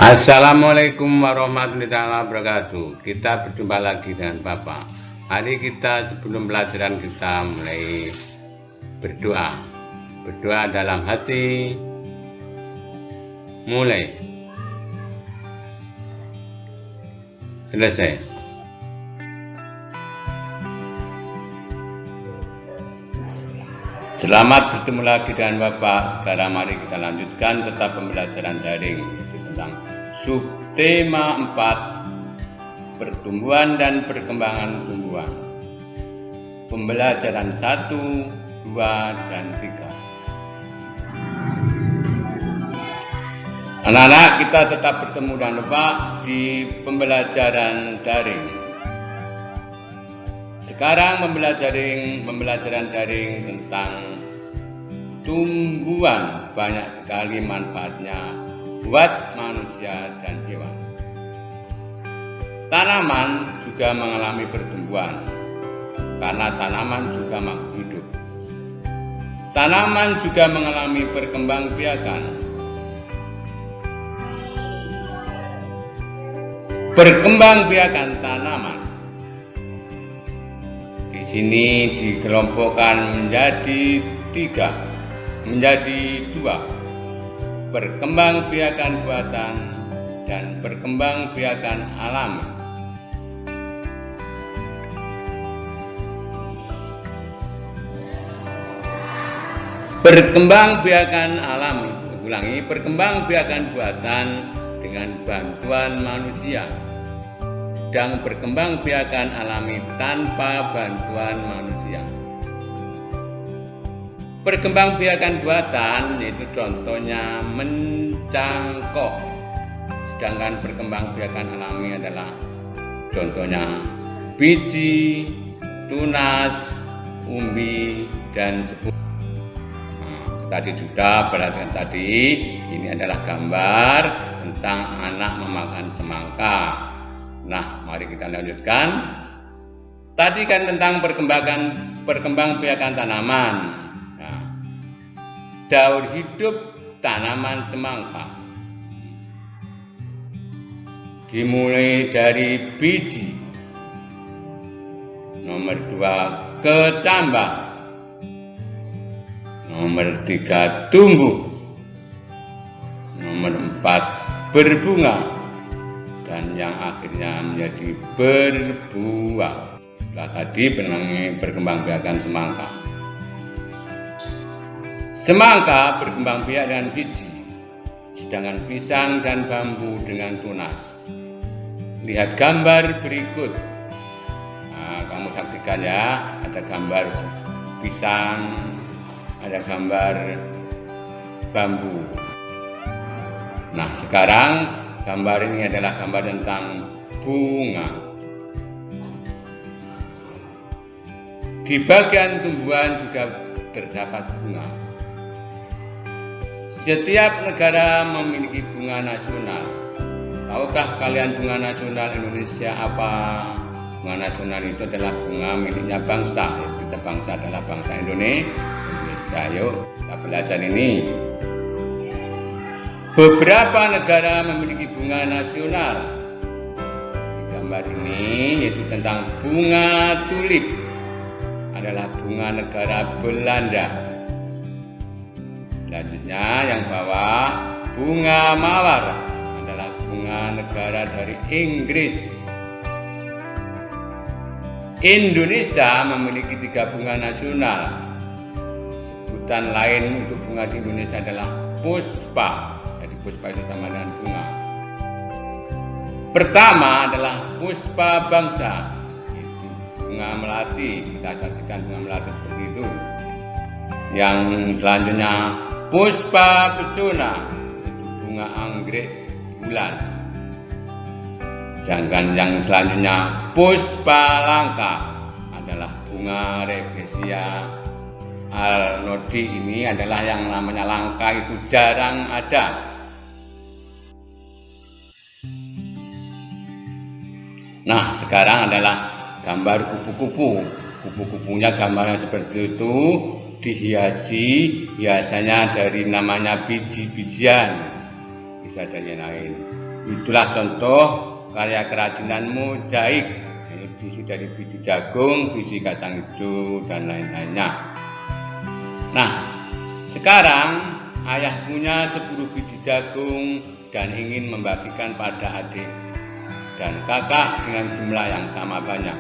Assalamualaikum warahmatullahi wabarakatuh. Kita berjumpa lagi dengan Bapak. Hari kita sebelum pelajaran kita mulai berdoa. Berdoa dalam hati. Mulai. Selesai. Selamat bertemu lagi dengan Bapak. Sekarang mari kita lanjutkan tetap pembelajaran daring tentang subtema 4, pertumbuhan dan perkembangan tumbuhan. Pembelajaran 1, 2, dan 3. Anak-anak, kita tetap bertemu dengan Bapak di pembelajaran daring. Sekarang pembelajaran daring tentang tumbuhan, banyak sekali manfaatnya buat manusia dan hewan. Tanaman juga mengalami pertumbuhan karena tanaman juga makhluk hidup. Tanaman juga mengalami perkembangbiakan. Perkembangbiakan tanaman di sini dikelompokkan menjadi 2. Perkembangbiakan buatan dan perkembangbiakan alami. Perkembangbiakan alami, ulangi, perkembangbiakan buatan dengan bantuan manusia dan perkembangbiakan alami tanpa bantuan manusia. Perkembangbiakan buatan yaitu contohnya mencangkok, sedangkan perkembangbiakan alami adalah contohnya biji, tunas, umbi, dan sepuluh. Tadi sudah perhatikan tadi, ini adalah gambar tentang anak memakan semangka. Nah, mari kita lanjutkan. Tadi kan tentang perkembangbiakan tanaman. Daur hidup tanaman semangka dimulai dari biji, nomor 2 kecambah, nomor 3 tumbuh, nomor 4 berbunga, dan yang akhirnya menjadi berbuah. Nah, tadi perkembangbiakan semangka. Semangka berkembang biak dengan biji, sedangkan pisang dan bambu dengan tunas. Lihat gambar berikut. Nah, kamu saksikan ya, ada gambar pisang, ada gambar bambu. Nah, sekarang gambar ini adalah gambar tentang bunga. Di bagian tumbuhan juga terdapat bunga. Setiap negara memiliki bunga nasional. Tahukah kalian bunga nasional Indonesia apa? Bunga nasional itu adalah bunga miliknya bangsa. Kita bangsa adalah bangsa Indonesia. Yuk kita belajar ini. Beberapa negara memiliki bunga nasional. Di gambar ini yaitu tentang bunga tulip. Adalah bunga negara Belanda. Selanjutnya yang bawah, bunga mawar adalah bunga negara dari Inggris. Indonesia memiliki 3 bunga nasional. Sebutan lain untuk bunga di Indonesia adalah puspa. Jadi puspa itu sama dengan bunga. Pertama adalah puspa bangsa, itu bunga melati. Kita saksikan bunga melati seperti itu. Yang selanjutnya puspa pesona, itu bunga anggrek bulan. Sedangkan yang selanjutnya puspa langka adalah bunga Regesia Arnoldi. Ini adalah yang namanya langka, itu jarang ada. Nah, sekarang adalah gambar kupu-kupu. Kupu-kupunya gambarnya seperti itu, dihiasanya dari namanya biji-bijian, bisa dari yang lain. Itulah contoh karya kerajinan mozaik. Ini diisi dari biji jagung, biji kacang hijau, dan lain-lainnya. Nah, sekarang ayah punya 10 biji jagung dan ingin membagikan pada adik dan kakak dengan jumlah yang sama banyak.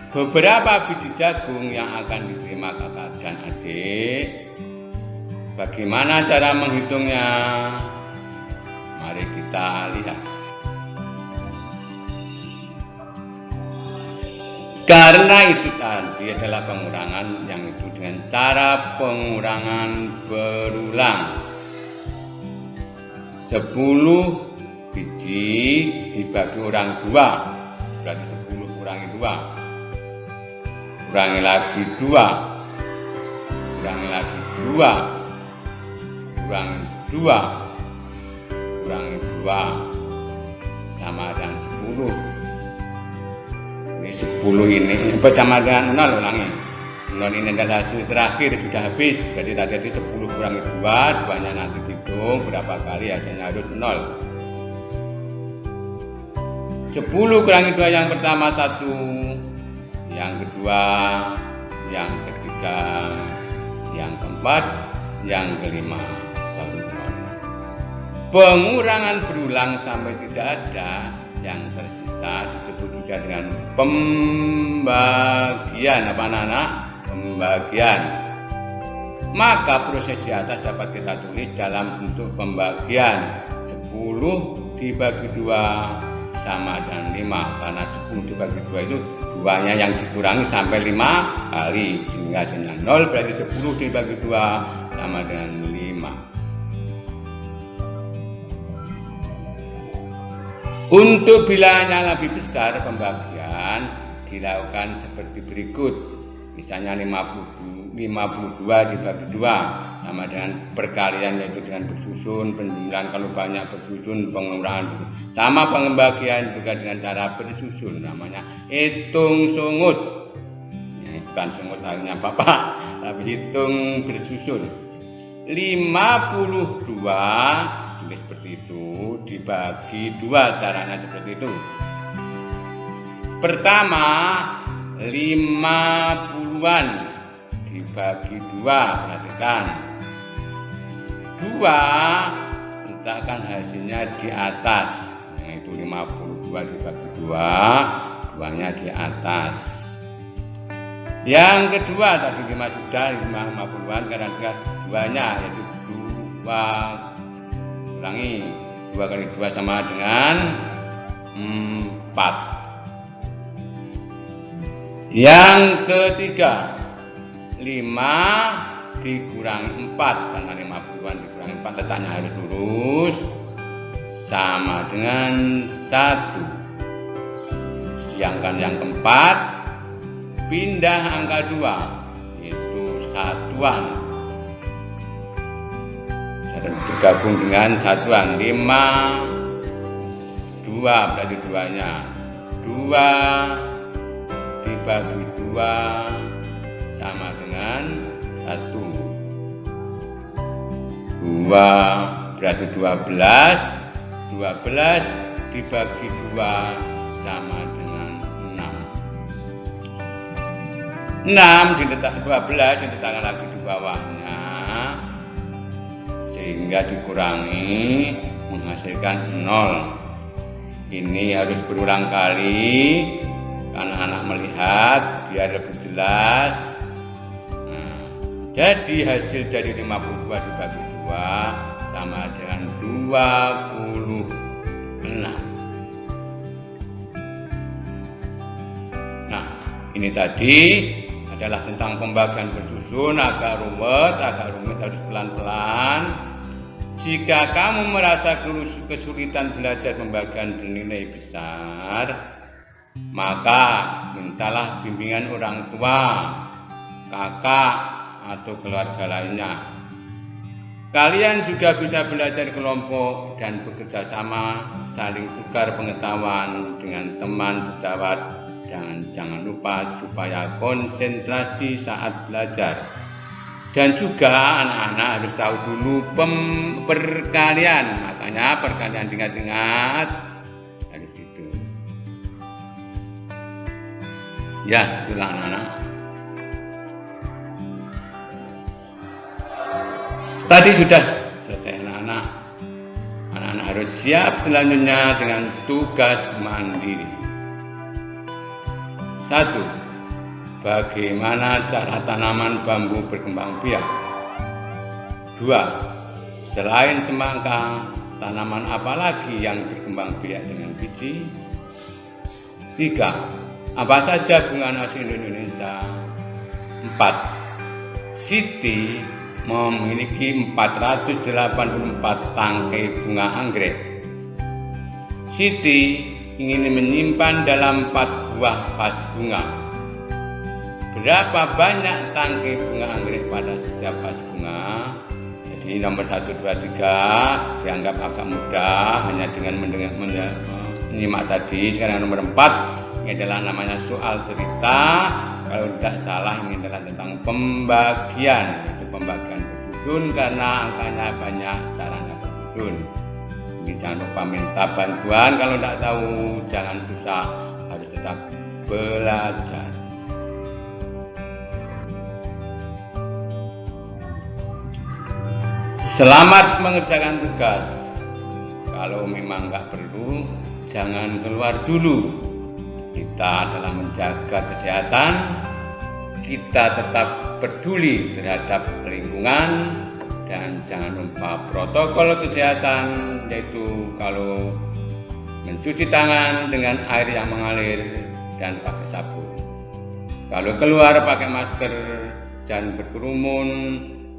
Beberapa biji jagung yang akan diterima kakak dan adik. Bagaimana cara menghitungnya? Mari kita lihat. Karena itu tadi adalah pengurangan yang itu dengan cara pengurangan berulang. 10 biji dibagi orang 2, berarti 10 kurangi 2. Kurangi lagi 2, kurangi lagi 2, kurangi 2, kurangi 2, sama dengan 10. Ini 10 ini bersama dengan 0, ulangi. 0 ini adalah hasil terakhir, sudah habis. Jadi tadi 10 kurangi 2, 2-nya nanti hitung berapa kali, hasilnya harus 0. 10 kurangi 2 yang pertama 1, yang kedua, yang ketiga, yang keempat, yang kelima, lalu 0. Pengurangan berulang sampai tidak ada, yang tersisa disebut juga dengan pembagian. Apa anak-anak? Pembagian. Maka proses di atas dapat kita tulis dalam bentuk pembagian. 10 dibagi 2 sama dengan 5, karena 10 dibagi 2 itu 2-nya yang dikurangi sampai 5 kali, sehingga hasilnya 0, berarti 10 dibagi 2 sama dengan 5. Untuk bilangan lebih besar, pembagian dilakukan seperti berikut. Misalnya 52 dibagi 2 sama dengan perkalian, yaitu dengan bersusun, penjumlahan kalau banyak bersusun, pengurangan sama pembagian juga dengan cara bersusun, namanya hitung sungut. Ini bukan sungut lagunya Bapak, tapi hitung bersusun. 52 tulis seperti itu, dibagi 2, caranya seperti itu. Pertama, 50-an dibagi 2, perhatikan. 2, letakkan hasilnya di atas, yaitu 52 dibagi 2, 2-nya di atas. Yang kedua, tadi 5 sudah, 50-an, karena 2-nya yaitu 2, ulangi, 2 kali 2 sama dengan 4. Yang ketiga, 5 dikurangi 4, karena 50-an dikurangi 4 letaknya harus lurus, sama dengan 1. Siangkan yang keempat, pindah angka 2, yaitu satuan, bergabung dengan satuan. 5, 2 berarti 2-nya 2 dibagi 2 sama dengan 1. 2 berarti 12. 12 dibagi 2 sama dengan 6. 6 diletak 12 diletakkan lagi di bawahnya, sehingga dikurangi menghasilkan 0. Ini harus berulang kali karena anak melihat biar lebih jelas. Nah, jadi hasil dari 52 dibagi 2 sama dengan 26. Nah, ini tadi adalah tentang pembagian bersusun. Agak rumit harus pelan-pelan. Jika kamu merasa kesulitan belajar pembagian bernilai besar, maka mintalah bimbingan orang tua, kakak, atau keluarga lainnya. Kalian juga bisa belajar kelompok dan bekerja sama, saling tukar pengetahuan dengan teman sejawat. Jangan lupa supaya konsentrasi saat belajar. Dan juga anak-anak harus tahu dulu perkalian, makanya perkalian diingat-ingat harus itu. Ya, itulah anak-anak. Tadi sudah selesai anak-anak. Anak-anak harus siap selanjutnya dengan tugas mandiri. 1. Bagaimana cara tanaman bambu berkembang biak? 2. Selain semangka, tanaman apa lagi yang berkembang biak dengan biji? 3. Apa saja bunga nasional Indonesia? 4. Siti memiliki 484 tangkai bunga anggrek. Siti ingin menyimpan dalam 4 buah vas bunga. Berapa banyak tangkai bunga anggrek pada setiap vas bunga? Jadi nomor 1, 2, 3 dianggap agak mudah hanya dengan menyimak tadi. Sekarang nomor 4 ini adalah namanya soal cerita. Kalau tidak salah ini adalah tentang pembagian. Itu pembagian bersusun karena angkanya banyak, caranya bersusun. Ini jangan lupa minta bantuan. Kalau tidak tahu jangan susah, harus tetap belajar. Selamat mengerjakan tugas. Kalau memang nggak perlu, jangan keluar dulu. Kita adalah menjaga kesehatan. Kita tetap peduli terhadap lingkungan dan jangan lupa protokol kesehatan, yaitu kalau mencuci tangan dengan air yang mengalir dan pakai sabun. Kalau keluar pakai masker, jangan berkerumun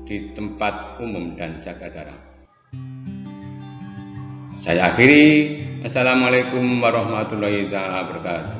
di tempat umum dan jaga jarak. Saya akhiri. Assalamualaikum warahmatullahi wabarakatuh.